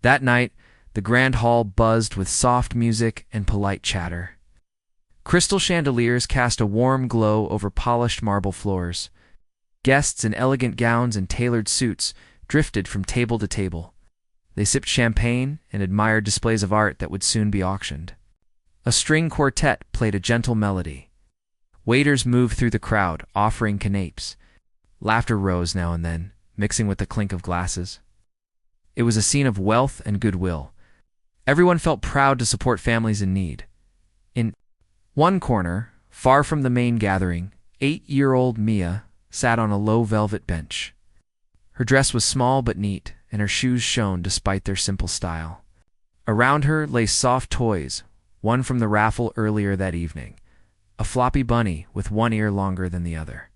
That night, the grand hall buzzed with soft music and polite chatter. Crystal chandeliers cast a warm glow over polished marble floors. Guests in elegant gowns and tailored suits drifted from table to table. They sipped champagne and admired displays of art that would soon be auctioned. A string quartet played a gentle melody. Waiters moved through the crowd, offering canapes. Laughter rose now and then, mixing with the clink of glasses. It was a scene of wealth and goodwill. Everyone felt proud to support families in need. In one corner, far from the main gathering, 8-year-old Mia sat on a low velvet bench. Her dress was small but neat, and her shoes shone despite their simple style. Around her lay soft toys, one from the raffle earlier that evening, a floppy bunny with one ear longer than the other,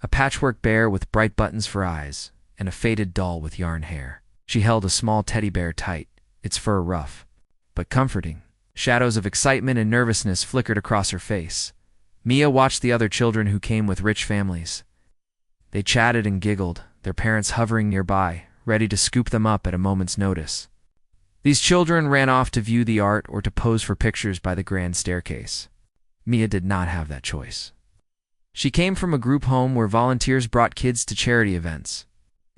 a patchwork bear with bright buttons for eyes, and a faded doll with yarn hair. She held a small teddy bear tight, its fur rough, but comforting. Shadows of excitement and nervousness flickered across her face. Mia watched the other children who came with rich families. They chatted and giggled, their parents hovering nearby, ready to scoop them up at a moment's notice. These children ran off to view the art or to pose for pictures by the grand staircase. Mia did not have that choice. She came from a group home where volunteers brought kids to charity events.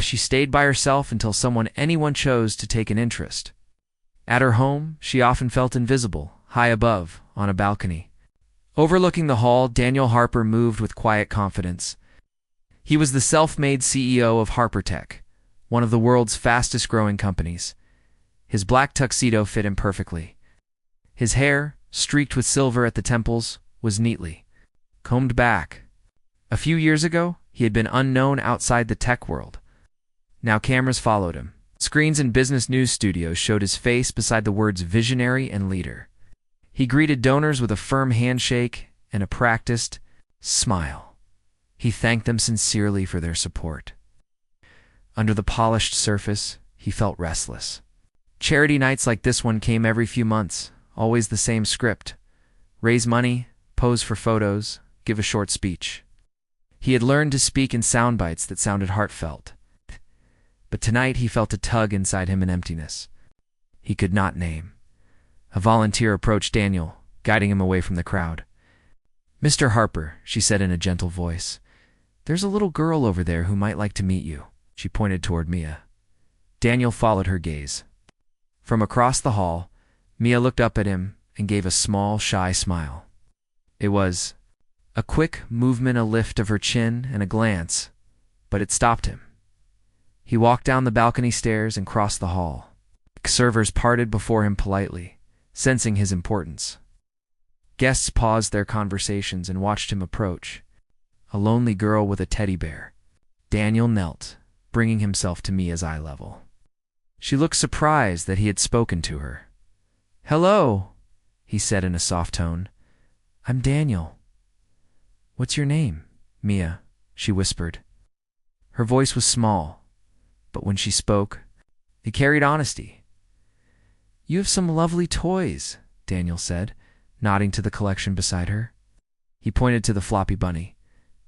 She stayed by herself until anyone chose to take an interest. At her home, she often felt invisible, high above, on a balcony. Overlooking the hall, Daniel Harper moved with quiet confidence. He was the self-made CEO of Harper Tech, one of the world's fastest-growing companies. His black tuxedo fit him perfectly. His hair, streaked with silver at the temples, was neatly combed back. A few years ago, he had been unknown outside the tech world. Now cameras followed him. Screens in business news studios showed his face beside the words visionary and leader. He greeted donors with a firm handshake and a practiced smile. He thanked them sincerely for their support. Under the polished surface, he felt restless. Charity nights like this one came every few months, always the same script. Raise money, pose for photos, give a short speech. He had learned to speak in sound bites that sounded heartfelt. But tonight he felt a tug inside him, an emptiness he could not name. A volunteer approached Daniel, guiding him away from the crowd. "Mr. Harper," she said in a gentle voice, "there's a little girl over there who might like to meet you." She pointed toward Mia. Daniel followed her gaze. From across the hall, Mia looked up at him and gave a small, shy smile. It was a quick movement, a lift of her chin and a glance, but it stopped him. He walked down the balcony stairs and crossed the hall. Servers parted before him politely, sensing his importance. Guests paused their conversations and watched him approach. A lonely girl with a teddy bear. Daniel knelt, bringing himself to Mia's eye level. She looked surprised that he had spoken to her. "Hello," he said in a soft tone. "I'm Daniel." "What's your name?" "Mia," she whispered. Her voice was small, but when she spoke, it carried honesty. "You have some lovely toys," Daniel said, nodding to the collection beside her. He pointed to the floppy bunny.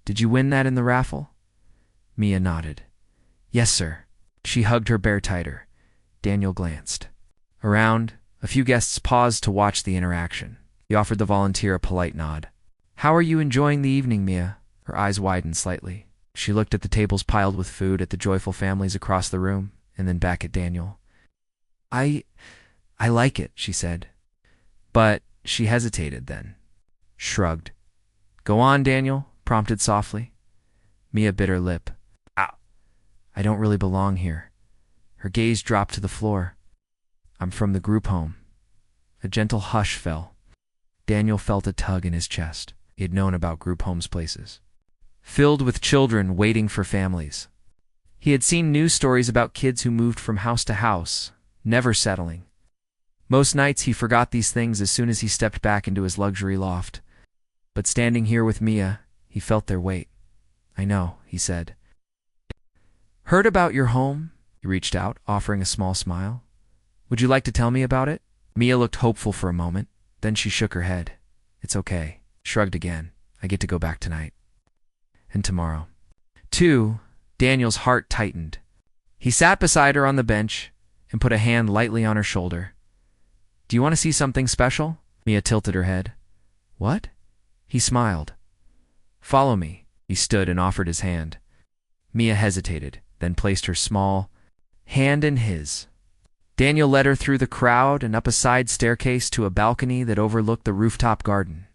"Did you win that in the raffle?" Mia nodded. "Yes, sir." She hugged her bear tighter. Daniel glanced. Around, a few guests paused to watch the interaction. He offered the volunteer a polite nod. "How are you enjoying the evening, Mia?" Her eyes widened slightly. She looked at the tables piled with food, at the joyful families across the room, and then back at Daniel. I like it," she said. But she hesitated, then shrugged. "Go on, Daniel," prompted softly. Mia bit her lip. "I don't really belong here." Her gaze dropped to the floor. "I'm from the group home." A gentle hush fell. Daniel felt a tug in his chest. He had known about group homes places, filled with children waiting for families. He had seen news stories about kids who moved from house to house, never settling. Most nights he forgot these things as soon as he stepped back into his luxury loft. But standing here with Mia, he felt their weight. "I know," he said. "Heard about your home?" He reached out, offering a small smile. "Would you like to tell me about it?" Mia looked hopeful for a moment. Then she shook her head. "It's okay." Shrugged again. "I get to go back tonight. And tomorrow." Daniel's heart tightened. He sat beside her on the bench, and put a hand lightly on her shoulder. "Do you want to see something special?" Mia tilted her head. "What?" He smiled. "Follow me." He stood and offered his hand. Mia hesitated, then placed her small hand in his. Daniel led her through the crowd and up a side staircase to a balcony that overlooked the rooftop garden.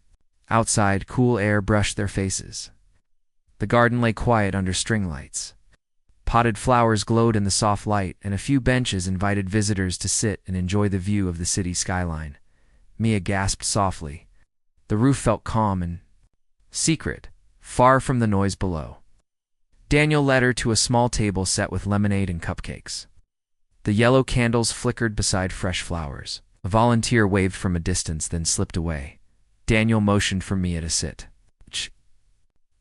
Outside, cool air brushed their faces. The garden lay quiet under string lights. Potted flowers glowed in the soft light, and a few benches invited visitors to sit and enjoy the view of the city skyline. Mia gasped softly. The roof felt calm and secret, far from the noise below. Daniel led her to a small table set with lemonade and cupcakes. The yellow candles flickered beside fresh flowers. A volunteer waved from a distance, then slipped away. Daniel motioned for Mia to sit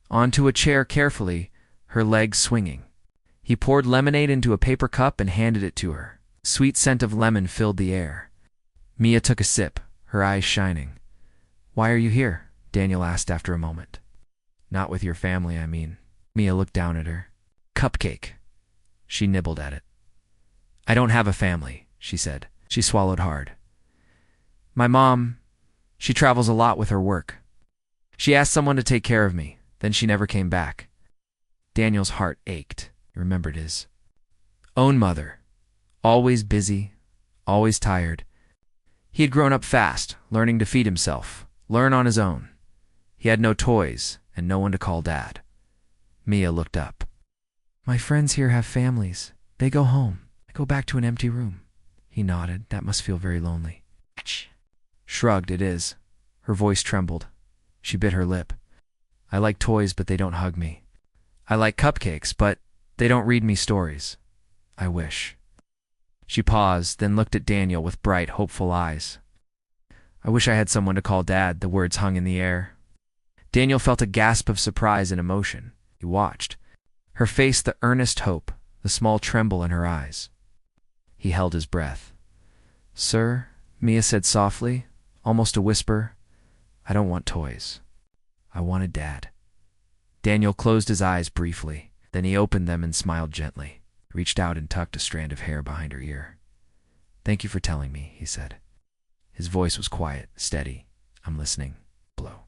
onto a chair carefully, her legs swinging. He poured lemonade into a paper cup and handed it to her. Sweet scent of lemon filled the air. Mia took a sip, her eyes shining. "Why are you here?" Daniel asked after a moment. "Not with your family, I mean." Mia looked down at her. "Cupcake." She nibbled at it. "I don't have a family," she said. She swallowed hard. "My mom, she travels a lot with her work. She asked someone to take care of me, then she never came back." Daniel's heart ached. He remembered his own mother. Always busy, always tired. He had grown up fast, learning to feed himself, learn on his own. He had no toys and no one to call dad. Mia looked up. "My friends here have families. They go home. I go back to an empty room." He nodded. "That must feel very lonely." Shrugged. "It is." Her voice trembled. She bit her lip. "I like toys, but they don't hug me. I like cupcakes, but they don't read me stories. I wish." She paused, then looked at Daniel with bright, hopeful eyes. "I wish I had someone to call dad." The words hung in the air. Daniel felt a gasp of surprise and emotion. He watched. Her face, the earnest hope, the small tremble in her eyes. He held his breath. "Sir," Mia said softly, almost a whisper, "I don't want toys. I want a dad." Daniel closed his eyes briefly. Then he opened them and smiled gently, reached out and tucked a strand of hair behind her ear. "Thank you for telling me," he said. His voice was quiet, steady. "I'm listening." Blow.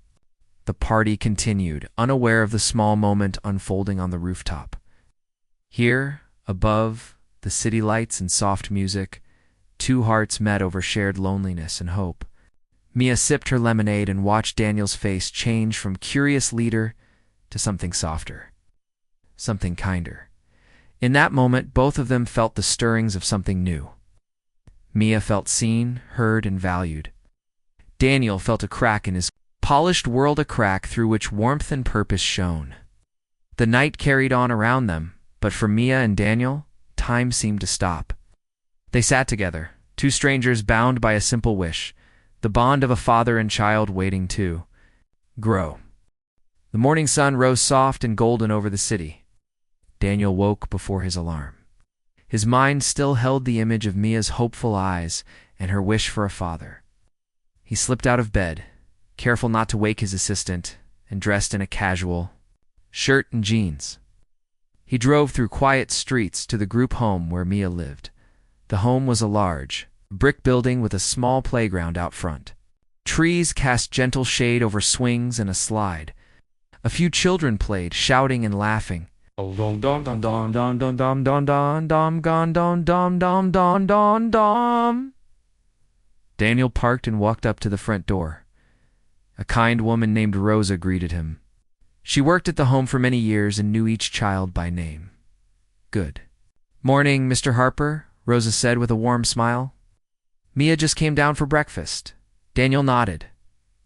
The party continued, unaware of the small moment unfolding on the rooftop. Here, above, the city lights and soft music, two hearts met over shared loneliness and hope. Mia sipped her lemonade and watched Daniel's face change from curious leader to something softer, something kinder. In that moment, both of them felt the stirrings of something new. Mia felt seen, heard, and valued. Daniel felt a crack in his polished world, a crack through which warmth and purpose shone. The night carried on around them, but for Mia and Daniel, time seemed to stop. They sat together, two strangers bound by a simple wish, the bond of a father and child waiting to grow. The morning sun rose soft and golden over the city. Daniel woke before his alarm. His mind still held the image of Mia's hopeful eyes and her wish for a father. He slipped out of bed, careful not to wake his assistant, and dressed in a casual shirt and jeans. He drove through quiet streets to the group home where Mia lived. The home was a large, brick building with a small playground out front. Trees cast gentle shade over swings and a slide. A few children played, shouting and laughing. Daniel parked and walked up to the front door. A kind woman named Rosa greeted him. She worked at the home for many years and knew each child by name. "Good morning, Mr. Harper," Rosa said with a warm smile. "Mia just came down for breakfast." Daniel nodded.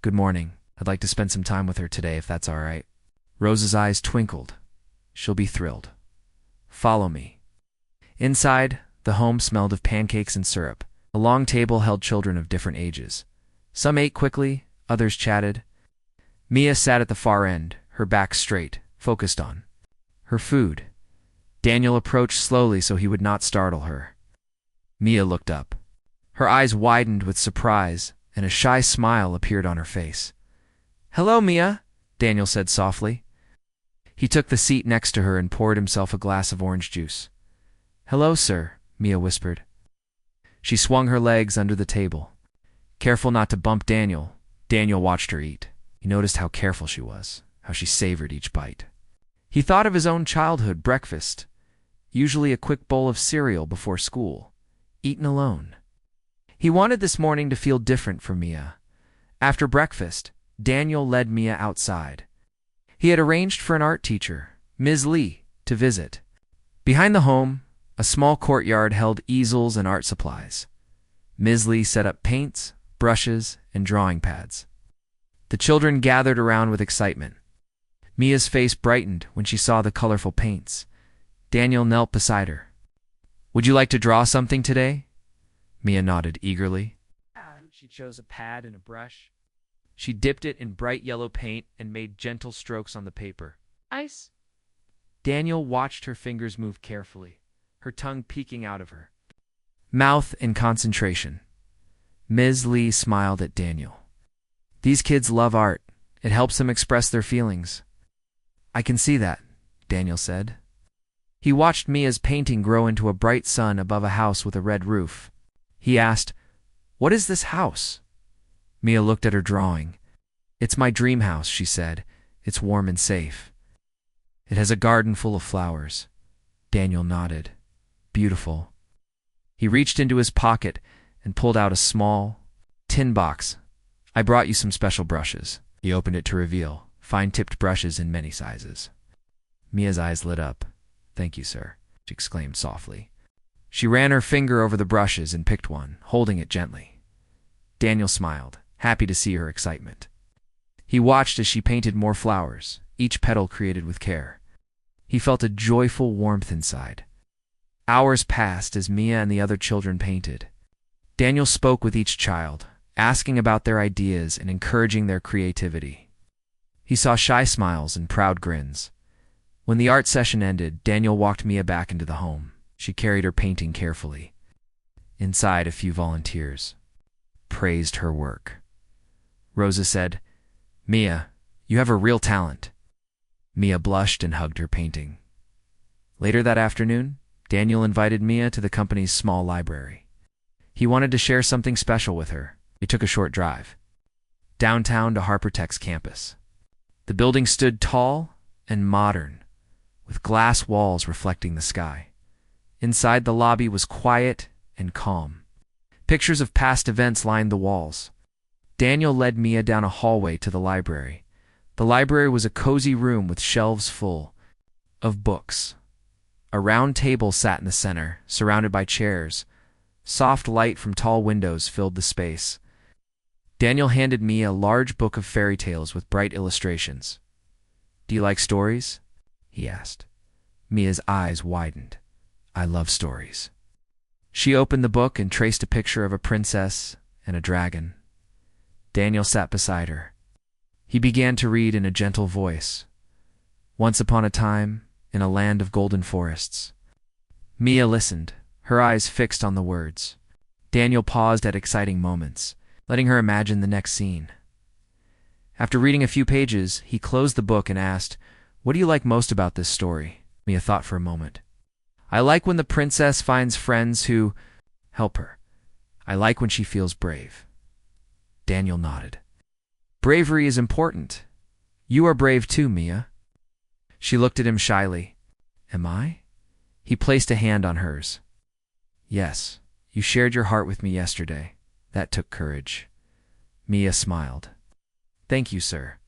"Good morning. I'd like to spend some time with her today, if that's all right." Rosa's eyes twinkled. "She'll be thrilled. Follow me." Inside, the home smelled of pancakes and syrup. A long table held children of different ages. Some ate quickly, others chatted. Mia sat at the far end, her back straight, focused on her food. Daniel approached slowly so he would not startle her. Mia looked up. Her eyes widened with surprise, and a shy smile appeared on her face. "Hello, Mia," Daniel said softly. He took the seat next to her and poured himself a glass of orange juice. "Hello, sir," Mia whispered. She swung her legs under the table. Careful not to bump Daniel. Daniel watched her eat. He noticed how careful she was, how she savored each bite. He thought of his own childhood breakfast, usually a quick bowl of cereal before school, eaten alone. He wanted this morning to feel different for Mia. After breakfast, Daniel led Mia outside. He had arranged for an art teacher, Ms. Lee, to visit. Behind the home, a small courtyard held easels and art supplies. Ms. Lee set up paints, brushes, and drawing pads. The children gathered around with excitement. Mia's face brightened when she saw the colorful paints. Daniel knelt beside her. "Would you like to draw something today?" Mia nodded eagerly. She chose a pad and a brush. She dipped it in bright yellow paint and made gentle strokes on the paper. "Ice." Daniel watched her fingers move carefully, her tongue peeking out of her mouth in concentration. Ms. Lee smiled at Daniel. "These kids love art. It helps them express their feelings." "I can see that," Daniel said. He watched Mia's painting grow into a bright sun above a house with a red roof. He asked, "What is this house?" Mia looked at her drawing. "It's my dream house," she said. "It's warm and safe. It has a garden full of flowers." Daniel nodded. "Beautiful." He reached into his pocket and pulled out a small tin box. "I brought you some special brushes." He opened it to reveal fine-tipped brushes in many sizes. Mia's eyes lit up. "Thank you, sir," she exclaimed softly. She ran her finger over the brushes and picked one, holding it gently. Daniel smiled, happy to see her excitement. He watched as she painted more flowers, each petal created with care. He felt a joyful warmth inside. Hours passed as Mia and the other children painted. Daniel spoke with each child, asking about their ideas and encouraging their creativity. He saw shy smiles and proud grins. When the art session ended, Daniel walked Mia back into the home. She carried her painting carefully. Inside, a few volunteers praised her work. Rosa said, "Mia, you have a real talent." Mia blushed and hugged her painting. Later that afternoon, Daniel invited Mia to the company's small library. He wanted to share something special with her. They took a short drive downtown to HarperTech's campus. The building stood tall and modern, with glass walls reflecting the sky. Inside, the lobby was quiet and calm. Pictures of past events lined the walls. Daniel led Mia down a hallway to the library. The library was a cozy room with shelves full of books. A round table sat in the center, surrounded by chairs. Soft light from tall windows filled the space. Daniel handed Mia a large book of fairy tales with bright illustrations. "Do you like stories?" he asked. Mia's eyes widened. "I love stories." She opened the book and traced a picture of a princess and a dragon. Daniel sat beside her. He began to read in a gentle voice. "Once upon a time, in a land of golden forests." Mia listened, her eyes fixed on the words. Daniel paused at exciting moments, letting her imagine the next scene. After reading a few pages, he closed the book and asked, "What do you like most about this story?" Mia thought for a moment. "I like when the princess finds friends who help her. I like when she feels brave." Daniel nodded. "Bravery is important. You are brave too, Mia." She looked at him shyly. "Am I?" He placed a hand on hers. "Yes, you shared your heart with me yesterday. That took courage." Mia smiled. "Thank you, sir."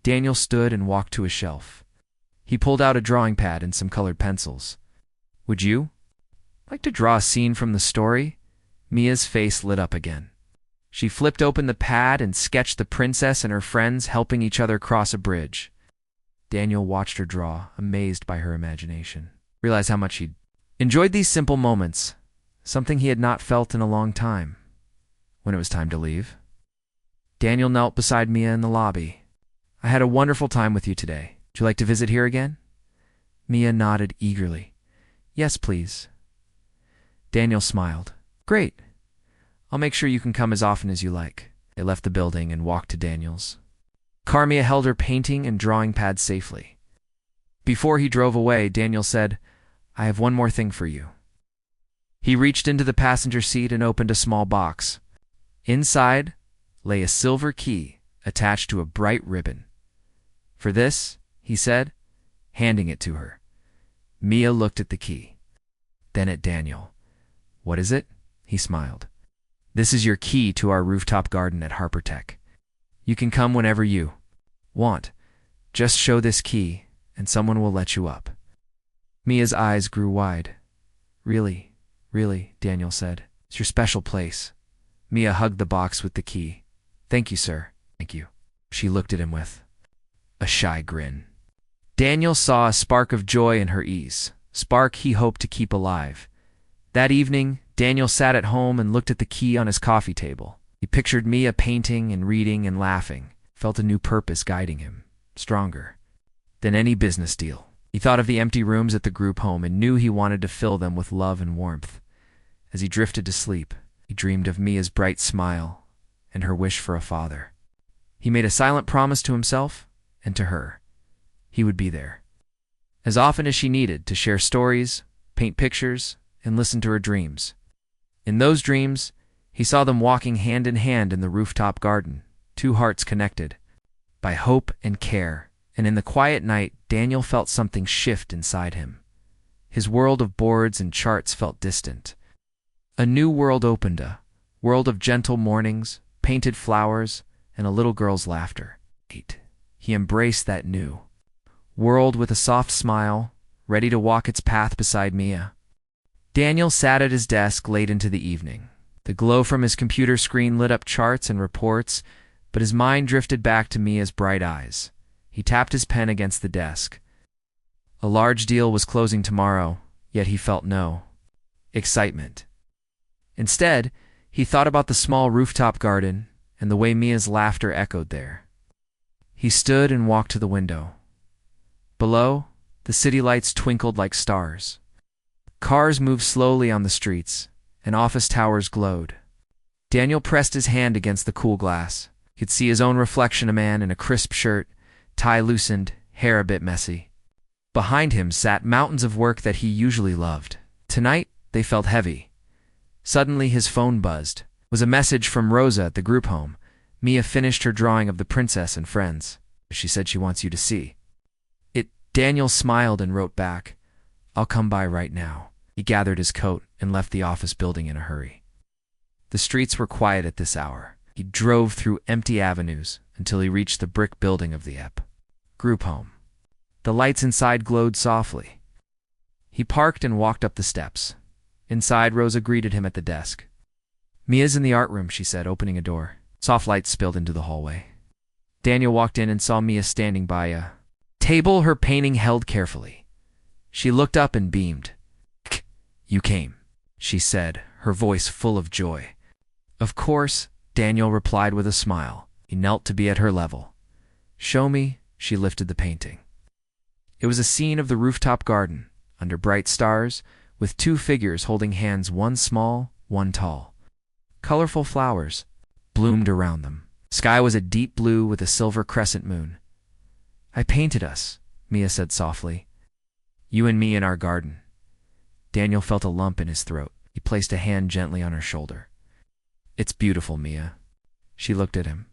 Daniel stood and walked to a shelf. He pulled out a drawing pad and some colored pencils. "Would you like to draw a scene from the story?" Mia's face lit up again. She flipped open the pad and sketched the princess and her friends helping each other cross a bridge. Daniel watched her draw, amazed by her imagination. Realized how much he'd enjoyed these simple moments, something he had not felt in a long time. When it was time to leave, Daniel knelt beside Mia in the lobby. "I had a wonderful time with you today. Would you like to visit here again?" Mia nodded eagerly. "Yes, please." Daniel smiled. "Great. I'll make sure you can come as often as you like." They left the building and walked to Daniel's. Mia held her painting and drawing pad safely. Before he drove away, Daniel said, "I have one more thing for you." He reached into the passenger seat and opened a small box. Inside lay a silver key attached to a bright ribbon. "For this," he said, handing it to her. Mia looked at the key, then at Daniel. "What is it?" He smiled. "This is your key to our rooftop garden at Harpertech. You can come whenever you want. Just show this key, and someone will let you up." Mia's eyes grew wide. "Really, really," Daniel said. "It's your special place." Mia hugged the box with the key. "Thank you, sir. Thank you." She looked at him with a shy grin. Daniel saw a spark of joy in her eyes, spark he hoped to keep alive. That evening, Daniel sat at home and looked at the key on his coffee table. He pictured Mia painting and reading and laughing, felt a new purpose guiding him, stronger than any business deal. He thought of the empty rooms at the group home and knew he wanted to fill them with love and warmth. As he drifted to sleep, he dreamed of Mia's bright smile and her wish for a father. He made a silent promise to himself and to her. He would be there, as often as she needed, to share stories, paint pictures, and listen to her dreams. In those dreams, he saw them walking hand in hand in the rooftop garden, two hearts connected by hope and care. And in the quiet night, Daniel felt something shift inside him. His world of boards and charts felt distant. A new world opened, a world of gentle mornings, painted flowers, and a little girl's laughter. He embraced that new world with a soft smile, ready to walk its path beside Mia. Daniel sat at his desk late into the evening. The glow from his computer screen lit up charts and reports, but his mind drifted back to Mia's bright eyes. He tapped his pen against the desk. A large deal was closing tomorrow, yet he felt no excitement. Instead, he thought about the small rooftop garden and the way Mia's laughter echoed there. He stood and walked to the window. Below, the city lights twinkled like stars. Cars moved slowly on the streets, and office towers glowed. Daniel pressed his hand against the cool glass. He could see his own reflection, a man in a crisp shirt, tie loosened, hair a bit messy. Behind him sat mountains of work that he usually loved. Tonight, they felt heavy. Suddenly, his phone buzzed. It was a message from Rosa at the group home. "Mia finished her drawing of the princess and friends. She said she wants you to see it." Daniel smiled and wrote back, "I'll come by right now." He gathered his coat and left the office building in a hurry. The streets were quiet at this hour. He drove through empty avenues until he reached the brick building of the group home. The lights inside glowed softly. He parked and walked up the steps. Inside, Rosa greeted him at the desk. "Mia's in the art room," she said, opening a door. Soft light spilled into the hallway. Daniel walked in and saw Mia standing by a table, her painting held carefully. She looked up and beamed. "You came," she said, her voice full of joy. "Of course," Daniel replied with a smile. He knelt to be at her level. "Show me." She lifted the painting. It was a scene of the rooftop garden, under bright stars, with two figures holding hands, one small, one tall. Colorful flowers bloomed around them. Sky was a deep blue with a silver crescent moon. "I painted us," Mia said softly. "You and me in our garden." Daniel felt a lump in his throat. He placed a hand gently on her shoulder. "It's beautiful, Mia." She looked at him.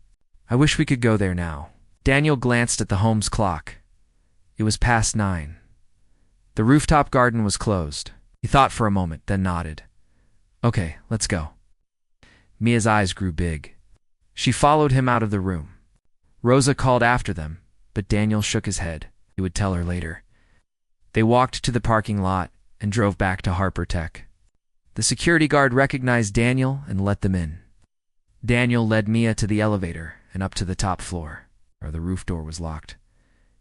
"I wish we could go there now." Daniel glanced at the home's clock. It was past 9. The rooftop garden was closed. He thought for a moment, then nodded. "Okay, let's go." Mia's eyes grew big. She followed him out of the room. Rosa called after them, but Daniel shook his head. He would tell her later. They walked to the parking lot and drove back to Harpertech. The security guard recognized Daniel and let them in. Daniel led Mia to the elevator and up to the top floor, where the roof door was locked.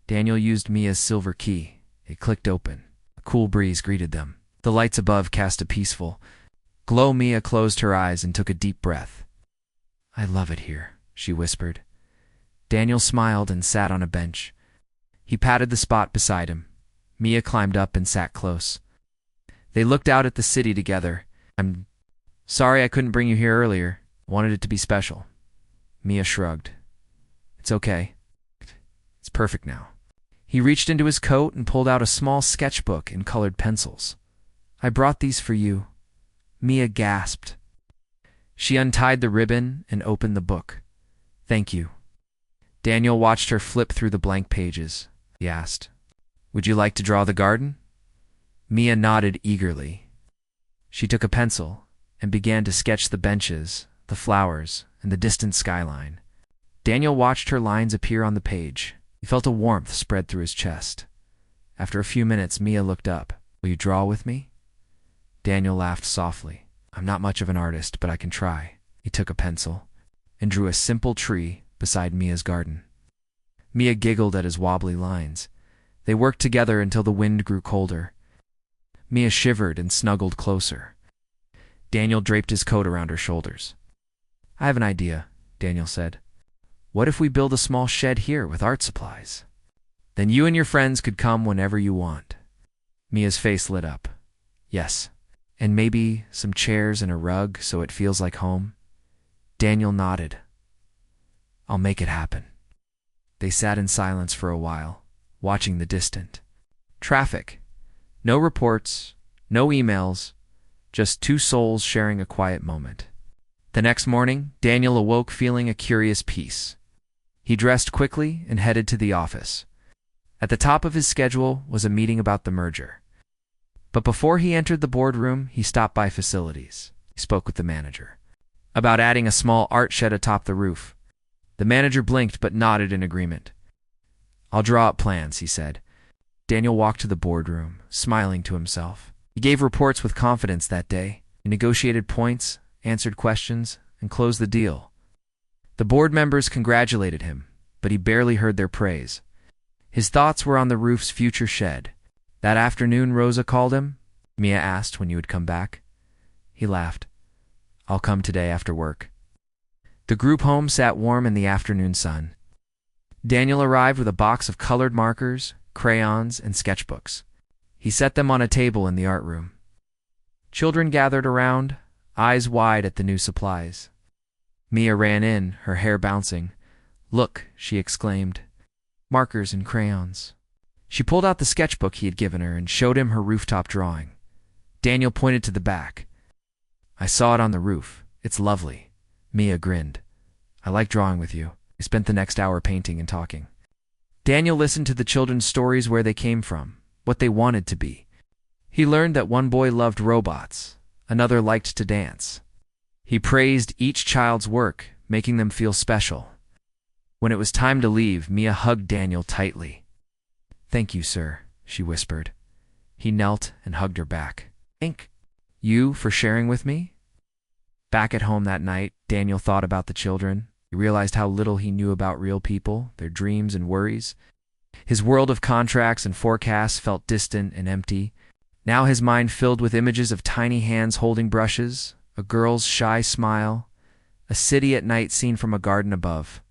Daniel used Mia's silver key. It clicked open. A cool breeze greeted them. The lights above cast a peaceful glow. Mia closed her eyes and took a deep breath. "I love it here," she whispered. Daniel smiled and sat on a bench. He patted the spot beside him. Mia climbed up and sat close. They looked out at the city together. "I'm sorry I couldn't bring you here earlier. Wanted it to be special." Mia shrugged. "It's okay. It's perfect now." He reached into his coat and pulled out a small sketchbook and colored pencils. "I brought these for you. Mia gasped. She untied the ribbon and opened the book. Thank you. Daniel watched her flip through the blank pages. He asked, Would you like to draw the garden? Mia nodded eagerly. She took a pencil and began to sketch the benches, the flowers, and the distant skyline. Daniel watched her lines appear on the page. He felt a warmth spread through his chest. After a few minutes, Mia looked up. Will you draw with me? Daniel laughed softly. I'm not much of an artist, but I can try. He took a pencil and drew a simple tree beside Mia's garden. Mia giggled at his wobbly lines. They worked together until the wind grew colder. Mia shivered and snuggled closer. Daniel draped his coat around her shoulders. I have an idea, Daniel said. What if we build a small shed here with art supplies? Then you and your friends could come whenever you want. Mia's face lit up. Yes, and maybe some chairs and a rug so it feels like home. Daniel nodded. I'll make it happen. They sat in silence for a while, watching the distant traffic. No reports, no emails, just two souls sharing a quiet moment. The next morning, Daniel awoke feeling a curious peace. He dressed quickly and headed to the office. At the top of his schedule was a meeting about the merger. But before he entered the boardroom, he stopped by facilities. He spoke with the manager about adding a small art shed atop the roof. The manager blinked but nodded in agreement. I'll draw up plans, he said. Daniel walked to the boardroom, smiling to himself. He gave reports with confidence that day. He negotiated points, answered questions, and closed the deal. The board members congratulated him, but he barely heard their praise. His thoughts were on the roof's future shed. That afternoon Rosa called him. Mia asked when you would come back. He laughed. I'll come today after work. The group home sat warm in the afternoon sun. Daniel arrived with a box of colored markers, crayons, and sketchbooks. He set them on a table in the art room. Children gathered around, eyes wide at the new supplies. Mia ran in, her hair bouncing. Look, she exclaimed. Markers and crayons. She pulled out the sketchbook he had given her and showed him her rooftop drawing. Daniel pointed to the back. I saw it on the roof. It's lovely. Mia grinned. I like drawing with you. We spent the next hour painting and talking. Daniel listened to the children's stories, where they came from, what they wanted to be. He learned that one boy loved robots, another liked to dance. He praised each child's work, making them feel special. When it was time to leave, Mia hugged Daniel tightly. Thank you, sir, she whispered. He knelt and hugged her back. Thank you for sharing with me? Back at home that night, Daniel thought about the children. He realized how little he knew about real people, their dreams and worries. His world of contracts and forecasts felt distant and empty. Now his mind filled with images of tiny hands holding brushes, a girl's shy smile, a city at night seen from a garden above.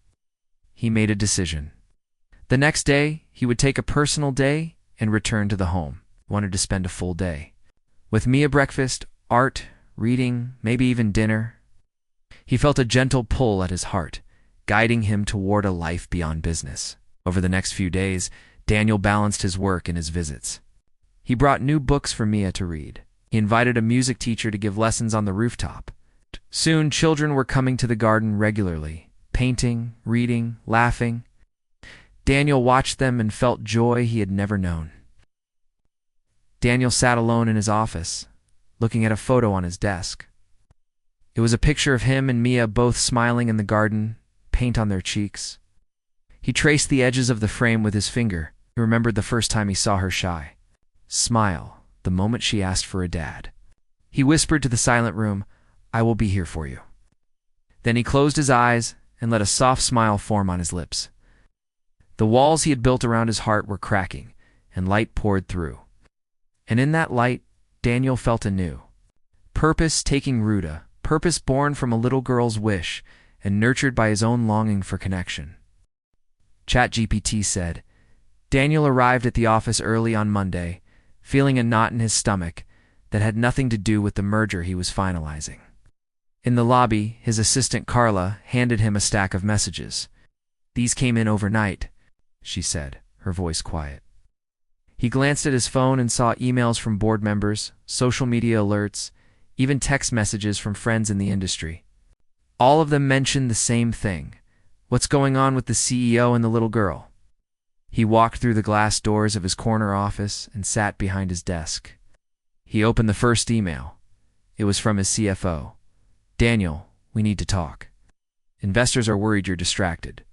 He made a decision. The next day, he would take a personal day and return to the home. He wanted to spend a full day. With Mia, breakfast, art, reading, maybe even dinner. He felt a gentle pull at his heart, guiding him toward a life beyond business. Over the next few days, Daniel balanced his work and his visits. He brought new books for Mia to read. He invited a music teacher to give lessons on the rooftop. Soon, children were coming to the garden regularly, painting, reading, laughing. Daniel watched them and felt joy he had never known. Daniel sat alone in his office, looking at a photo on his desk. It was a picture of him and Mia both smiling in the garden, paint on their cheeks. He traced the edges of the frame with his finger. He remembered the first time he saw her shy. Smile, the moment she asked for a dad. He whispered to the silent room, I will be here for you. Then he closed his eyes and let a soft smile form on his lips. The walls he had built around his heart were cracking, and light poured through. And in that light, Daniel felt anew. Purpose taking root, a purpose born from a little girl's wish and nurtured by his own longing for connection. ChatGPT said, Daniel arrived at the office early on Monday, feeling a knot in his stomach that had nothing to do with the merger he was finalizing. In the lobby, his assistant Carla handed him a stack of messages. These came in overnight, she said, her voice quiet. He glanced at his phone and saw emails from board members, social media alerts, even text messages from friends in the industry. All of them mentioned the same thing. What's going on with the CEO and the little girl? He walked through the glass doors of his corner office and sat behind his desk. He opened the first email. It was from his CFO. Daniel, we need to talk. Investors are worried you're distracted.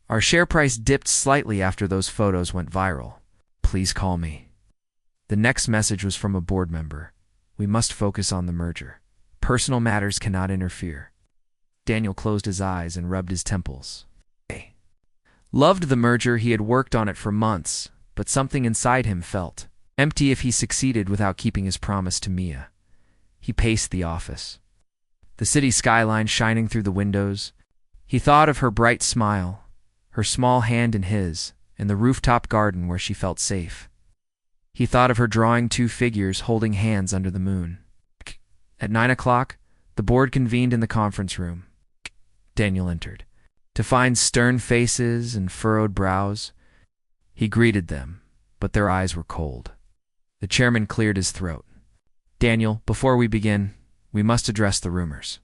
Our share price dipped slightly after those photos went viral. Please call me. The next message was from a board member. We must focus on the merger. Personal matters cannot interfere. Daniel closed his eyes and rubbed his temples. Loved the merger, he had worked on it for months, but something inside him felt empty if he succeeded without keeping his promise to Mia. He paced the office. The city skyline shining through the windows. He thought of her bright smile, her small hand in his, and the rooftop garden where she felt safe. He thought of her drawing two figures holding hands under the moon. At 9 o'clock, the board convened in the conference room. Daniel entered. To find stern faces and furrowed brows, he greeted them, but their eyes were cold. The chairman cleared his throat. Daniel, before we begin, we must address the rumors.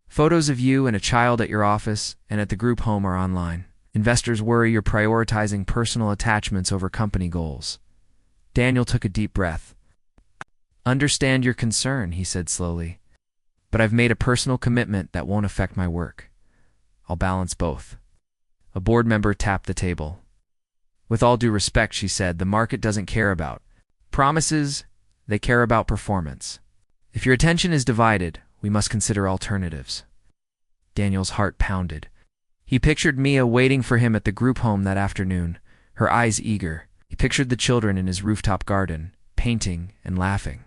Photos of you and a child at your office and at the group home are online. Investors worry you're prioritizing personal attachments over company goals. Daniel took a deep breath. Understand your concern, he said slowly, but I've made a personal commitment that won't affect my work. I'll balance both. A board member tapped the table. With all due respect, she said, the market doesn't care about promises, they care about performance. If your attention is divided, we must consider alternatives. Daniel's heart pounded. He pictured Mia waiting for him at the group home that afternoon, her eyes eager. He pictured the children in his rooftop garden, painting and laughing.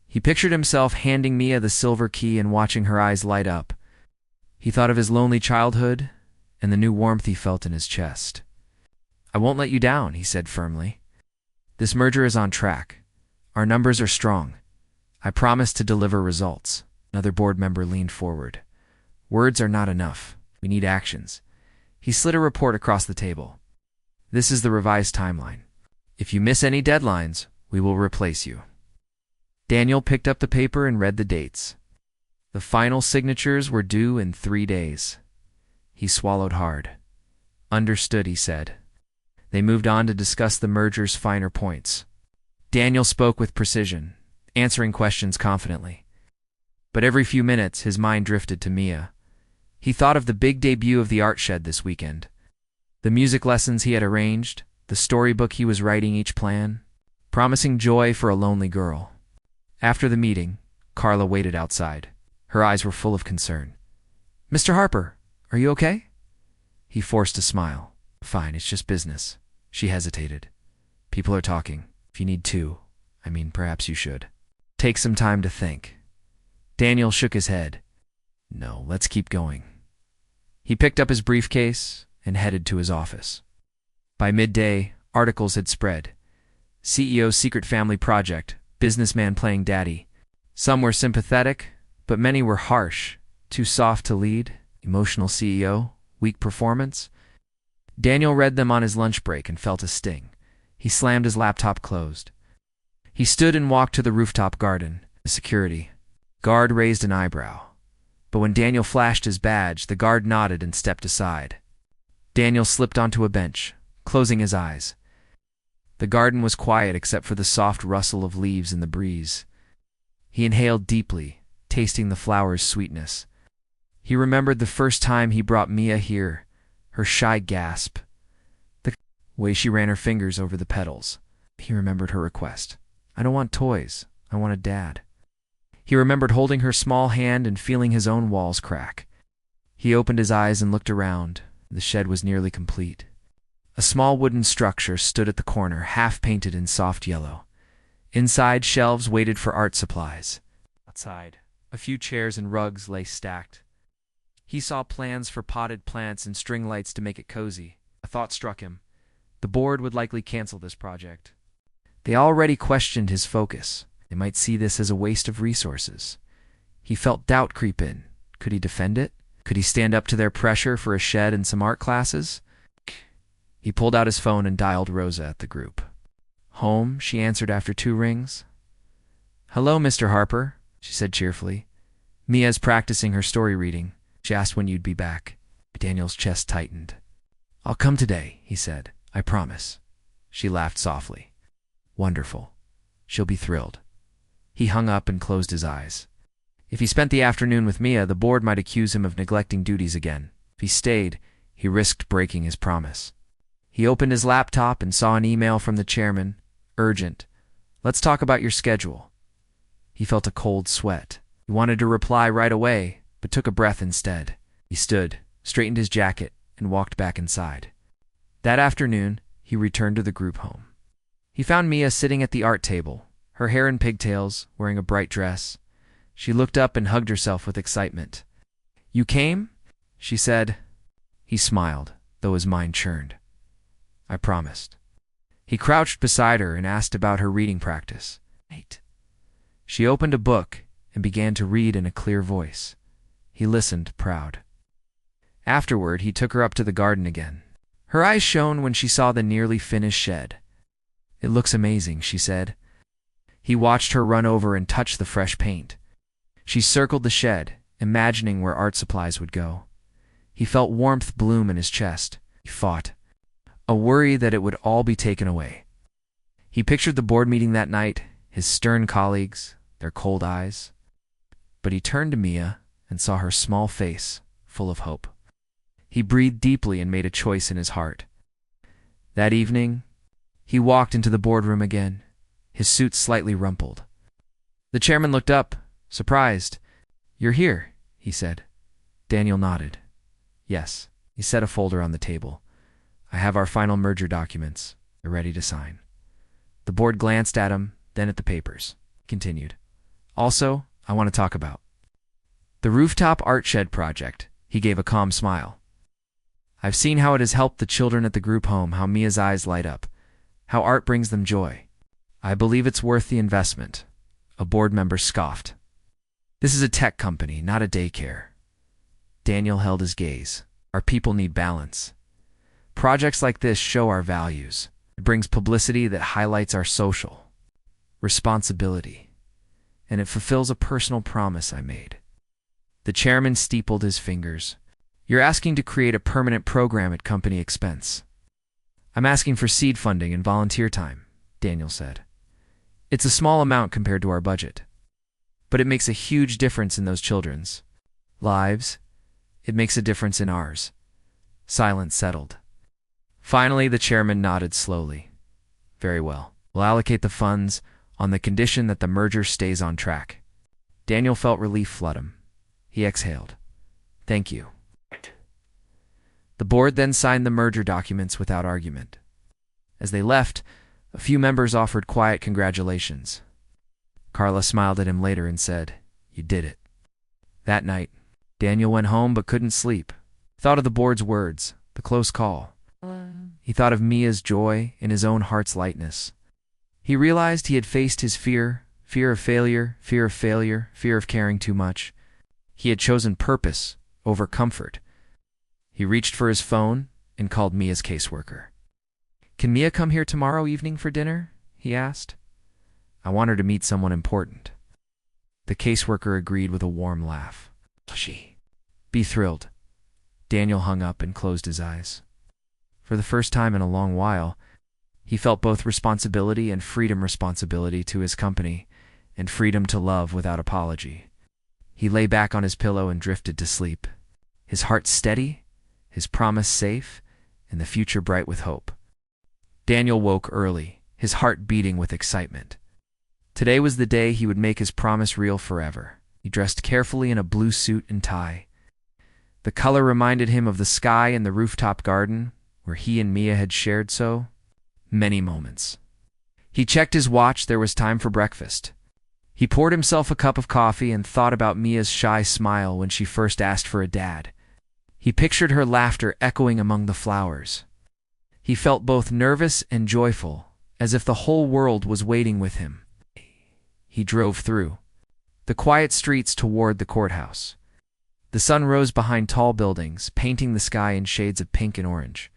He pictured himself handing Mia the silver key and watching her eyes light up. He thought of his lonely childhood and the new warmth he felt in his chest. I won't let you down, he said firmly. This merger is on track. Our numbers are strong. I promise to deliver results. Another board member leaned forward. Words are not enough. We need actions. He slid a report across the table. This is the revised timeline. If you miss any deadlines, we will replace you. Daniel picked up the paper and read the dates. The final signatures were due in 3 days. He swallowed hard. Understood, he said. They moved on to discuss the merger's finer points. Daniel spoke with precision, answering questions confidently. But every few minutes, his mind drifted to Mia. He thought of the big debut of the art shed this weekend, the music lessons he had arranged, the storybook he was writing each plan, promising joy for a lonely girl. After the meeting, Carla waited outside. Her eyes were full of concern. Mr. Harper, are you okay? He forced a smile. Fine, it's just business. She hesitated. People are talking. If you need to, perhaps you should. Take some time to think. Daniel shook his head. No, let's keep going. He picked up his briefcase and headed to his office. By midday, articles had spread. CEO's secret family project, businessman playing daddy. Some were sympathetic, but many were harsh, too soft to lead, emotional CEO, weak performance. Daniel read them on his lunch break and felt a sting. He slammed his laptop closed. He stood and walked to the rooftop garden. The security guard raised an eyebrow. But when Daniel flashed his badge, the guard nodded and stepped aside. Daniel slipped onto a bench, closing his eyes. The garden was quiet except for the soft rustle of leaves in the breeze. He inhaled deeply, tasting the flower's sweetness. He remembered the first time he brought Mia here, her shy gasp, the way she ran her fingers over the petals. He remembered her request. I don't want toys. I want a dad. He remembered holding her small hand and feeling his own walls crack. He opened his eyes and looked around. The shed was nearly complete. A small wooden structure stood at the corner, half-painted in soft yellow. Inside, shelves waited for art supplies. Outside, a few chairs and rugs lay stacked. He saw plans for potted plants and string lights to make it cozy. A thought struck him. The board would likely cancel this project. They already questioned his focus. They might see this as a waste of resources. He felt doubt creep in. Could he defend it? Could he stand up to their pressure for a shed and some art classes? He pulled out his phone and dialed Rosa at the group. Home, she answered after 2 rings. Hello, Mr. Harper. she said cheerfully. Mia's practicing her story reading. She asked when you'd be back. Daniel's chest tightened. I'll come today, he said. I promise. She laughed softly. Wonderful. She'll be thrilled. He hung up and closed his eyes. If he spent the afternoon with Mia, the board might accuse him of neglecting duties again. If he stayed, he risked breaking his promise. He opened his laptop and saw an email from the chairman. Urgent. Let's talk about your schedule. He felt a cold sweat. He wanted to reply right away, but took a breath instead. He stood, straightened his jacket, and walked back inside. That afternoon, he returned to the group home. He found Mia sitting at the art table, her hair in pigtails, wearing a bright dress. She looked up and hugged herself with excitement. You came? She said. He smiled, though his mind churned. I promised. He crouched beside her and asked about her reading practice. She opened a book and began to read in a clear voice. He listened, proud. Afterward, he took her up to the garden again. Her eyes shone when she saw the nearly finished shed. It looks amazing, she said. He watched her run over and touch the fresh paint. She circled the shed, imagining where art supplies would go. He felt warmth bloom in his chest. He fought, a worry that it would all be taken away. He pictured the board meeting that night, his stern colleagues, their cold eyes. But he turned to Mia and saw her small face, full of hope. He breathed deeply and made a choice in his heart. That evening, he walked into the boardroom again, his suit slightly rumpled. The chairman looked up, surprised. You're here, he said. Daniel nodded. Yes, he set a folder on the table. I have our final merger documents. They're ready to sign. The board glanced at him, then at the papers. He continued. Also, I want to talk about the rooftop art shed project. He gave a calm smile. I've seen how it has helped the children at the group home, how Mia's eyes light up, how art brings them joy. I believe it's worth the investment. A board member scoffed. This is a tech company, not a daycare. Daniel held his gaze. Our people need balance. Projects like this show our values. It brings publicity that highlights our social responsibility, and it fulfills a personal promise I made. The chairman steepled his fingers. You're asking to create a permanent program at company expense. I'm asking for seed funding and volunteer time, Daniel said. It's a small amount compared to our budget, but it makes a huge difference in those children's lives. It makes a difference in ours. Silence settled. Finally, the chairman nodded slowly. Very well. We'll allocate the funds on the condition that the merger stays on track. Daniel felt relief flood him. He exhaled. Thank you. The board then signed the merger documents without argument. As they left, a few members offered quiet congratulations. Carla smiled at him later and said, You did it. That night, Daniel went home but couldn't sleep. He thought of the board's words, the close call. He thought of Mia's joy and his own heart's lightness. He realized he had faced his fear of failure, fear of caring too much. He had chosen purpose over comfort. He reached for his phone and called Mia's caseworker. Can Mia come here tomorrow evening for dinner? He asked. I want her to meet someone important. The caseworker agreed with a warm laugh. Be thrilled. Daniel hung up and closed his eyes. For the first time in a long while, he felt both responsibility and freedom, responsibility to his company and freedom to love without apology. He lay back on his pillow and drifted to sleep, his heart steady, his promise safe, and the future bright with hope. Daniel woke early, his heart beating with excitement. Today was the day he would make his promise real forever. He dressed carefully in a blue suit and tie. The color reminded him of the sky in the rooftop garden, where he and Mia had shared so many moments. He checked his watch. There was time for breakfast. He poured himself a cup of coffee and thought about Mia's shy smile when she first asked for a dad. He pictured her laughter echoing among the flowers. He felt both nervous and joyful, as if the whole world was waiting with him. He drove through the quiet streets toward the courthouse. The sun rose behind tall buildings, painting the sky in shades of pink and orange.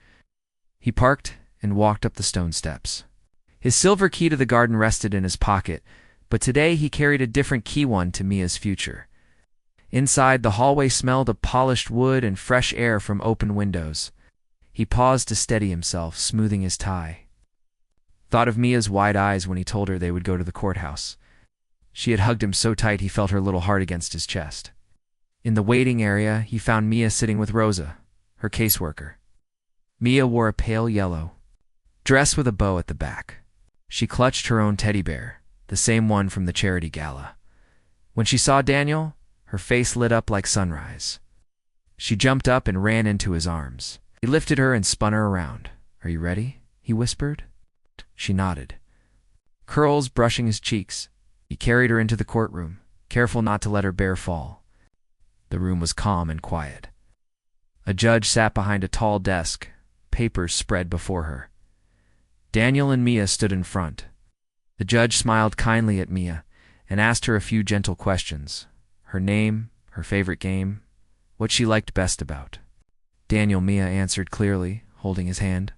He parked and walked up the stone steps. His silver key to the garden rested in his pocket, but today he carried a different key one to Mia's future. Inside, the hallway smelled of polished wood and fresh air from open windows. He paused to steady himself, smoothing his tie. Thought of Mia's wide eyes when he told her they would go to the courthouse. She had hugged him so tight he felt her little heart against his chest. In the waiting area, he found Mia sitting with Rosa, her caseworker. Mia wore a pale yellow dress with a bow at the back. She clutched her own teddy bear, the same one from the charity gala. When she saw Daniel, her face lit up like sunrise. She jumped up and ran into his arms. He lifted her and spun her around. "Are you ready?" he whispered. She nodded, curls brushing his cheeks. He carried her into the courtroom, careful not to let her bear fall. The room was calm and quiet. A judge sat behind a tall desk, papers spread before her. Daniel and Mia stood in front. The judge smiled kindly at Mia and asked her a few gentle questions. Her name, her favorite game, what she liked best about. Daniel, Mia answered clearly, holding his hand.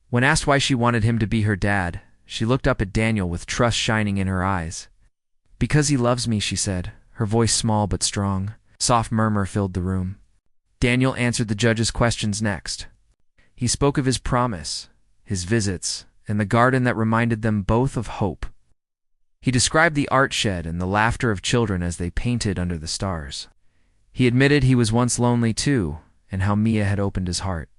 When asked why she wanted him to be her dad, she looked up at Daniel with trust shining in her eyes. "Because he loves me," she said, her voice small but strong. Soft murmur filled the room. Daniel answered the judge's questions next. He spoke of his promise, his visits, and the garden that reminded them both of hope. He described the art shed and the laughter of children as they painted under the stars. He admitted he was once lonely too, and how Mia had opened his heart.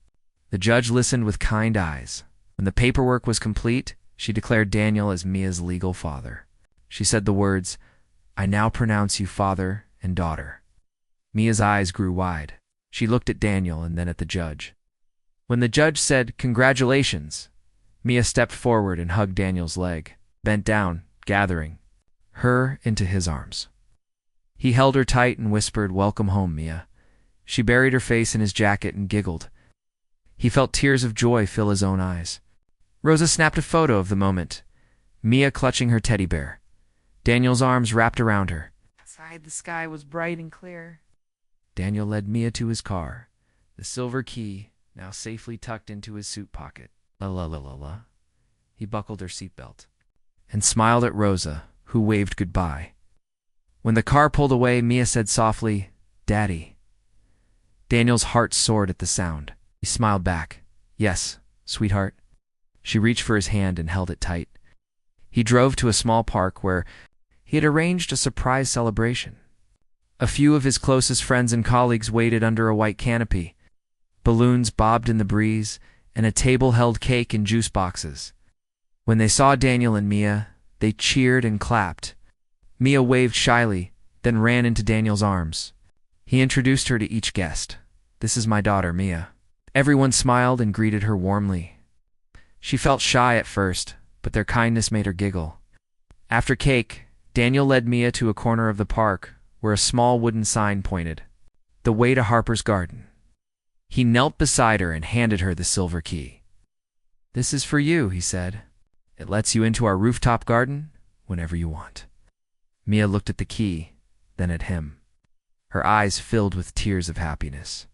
The judge listened with kind eyes. When the paperwork was complete, she declared Daniel as Mia's legal father. She said the words, "I now pronounce you father and daughter." Mia's eyes grew wide. She looked at Daniel and then at the judge. When the judge said, "Congratulations," Mia stepped forward and hugged Daniel's leg, bent down, gathering her into his arms. He held her tight and whispered, "Welcome home, Mia." She buried her face in his jacket and giggled. He felt tears of joy fill his own eyes. Rosa snapped a photo of the moment, Mia clutching her teddy bear. Daniel's arms wrapped around her. Outside, the sky was bright and clear. Daniel led Mia to his car, the silver key now safely tucked into his suit pocket. La la la la la. He buckled her seatbelt and smiled at Rosa, who waved goodbye. When the car pulled away, Mia said softly, "Daddy." Daniel's heart soared at the sound. He smiled back. "Yes, sweetheart." She reached for his hand and held it tight. He drove to a small park where he had arranged a surprise celebration. A few of his closest friends and colleagues waited under a white canopy. Balloons bobbed in the breeze, and a table held cake and juice boxes. When they saw Daniel and Mia, they cheered and clapped. Mia waved shyly, then ran into Daniel's arms. He introduced her to each guest. "This is my daughter, Mia." Everyone smiled and greeted her warmly. She felt shy at first, but their kindness made her giggle. After cake, Daniel led Mia to a corner of the park where a small wooden sign pointed, "The way to Harper's Garden." He knelt beside her and handed her the silver key. "This is for you," he said. "It lets you into our rooftop garden whenever you want." Mia looked at the key, then at him. Her eyes filled with tears of happiness.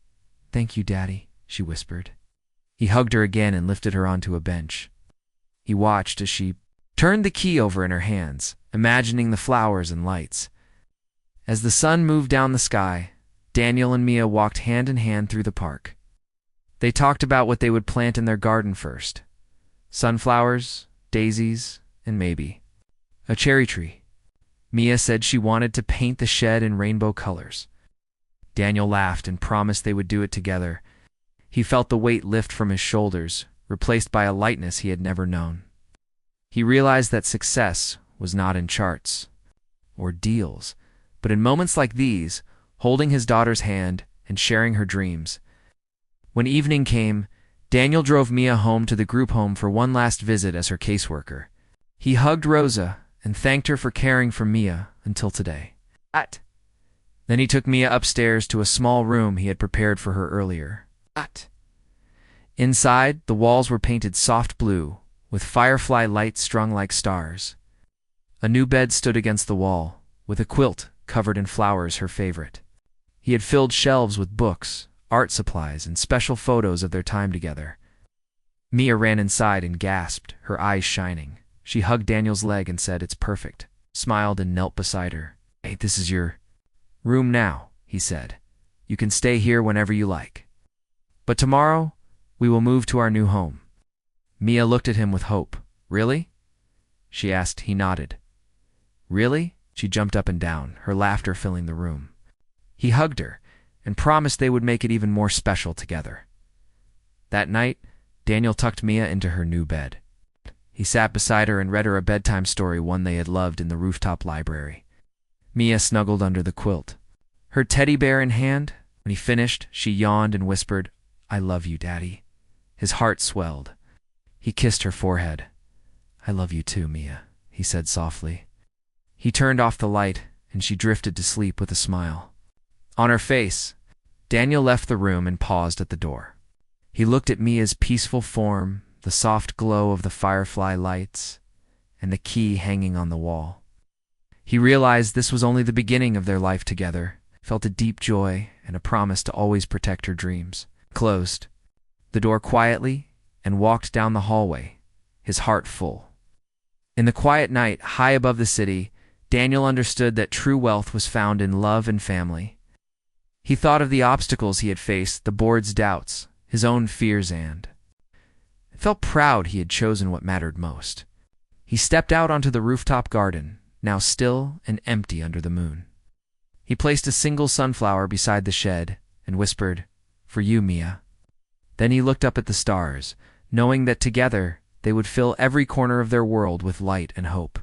"Thank you, Daddy," she whispered. He hugged her again and lifted her onto a bench. He watched as she turned the key over in her hands, imagining the flowers and lights. As the sun moved down the sky, Daniel and Mia walked hand in hand through the park. They talked about what they would plant in their garden first. Sunflowers, daisies, and maybe a cherry tree. Mia said she wanted to paint the shed in rainbow colors. Daniel laughed and promised they would do it together. He felt the weight lift from his shoulders, replaced by a lightness he had never known. He realized that success was not in charts or deals, but in moments like these, holding his daughter's hand and sharing her dreams. When evening came, Daniel drove Mia home to the group home for one last visit as her caseworker. He hugged Rosa and thanked her for caring for Mia until today. Then he took Mia upstairs to a small room he had prepared for her earlier. Inside, the walls were painted soft blue, with firefly lights strung like stars. A new bed stood against the wall, with a quilt covered in flowers, her favorite. He had filled shelves with books, art supplies, and special photos of their time together. Mia ran inside and gasped, her eyes shining. She hugged Daniel's leg and said, "It's perfect." smiled and knelt beside her. "Hey, this is your room now," he said. "You can stay here whenever you like. But tomorrow, we will move to our new home." Mia looked at him with hope. "Really?" she asked. He nodded. "Really?" She jumped up and down, her laughter filling the room. He hugged her and promised they would make it even more special together. That night, Daniel tucked Mia into her new bed. He sat beside her and read her a bedtime story, one they had loved in the rooftop library. Mia snuggled under the quilt, her teddy bear in hand. When he finished, she yawned and whispered, "I love you, Daddy." His heart swelled. He kissed her forehead. "I love you too, Mia," he said softly. He turned off the light, and she drifted to sleep with a smile on her face. Daniel left the room and paused at the door. He looked at Mia's peaceful form, the soft glow of the firefly lights, and the key hanging on the wall. He realized this was only the beginning of their life together, felt a deep joy and a promise to always protect her dreams. Closed the door quietly and walked down the hallway, his heart full. In the quiet night, high above the city, Daniel understood that true wealth was found in love and family. He thought of the obstacles he had faced, the board's doubts, his own fears, and felt proud he had chosen what mattered most. He stepped out onto the rooftop garden, now still and empty under the moon. He placed a single sunflower beside the shed and whispered, "For you, Mia." Then he looked up at the stars, knowing that together they would fill every corner of their world with light and hope.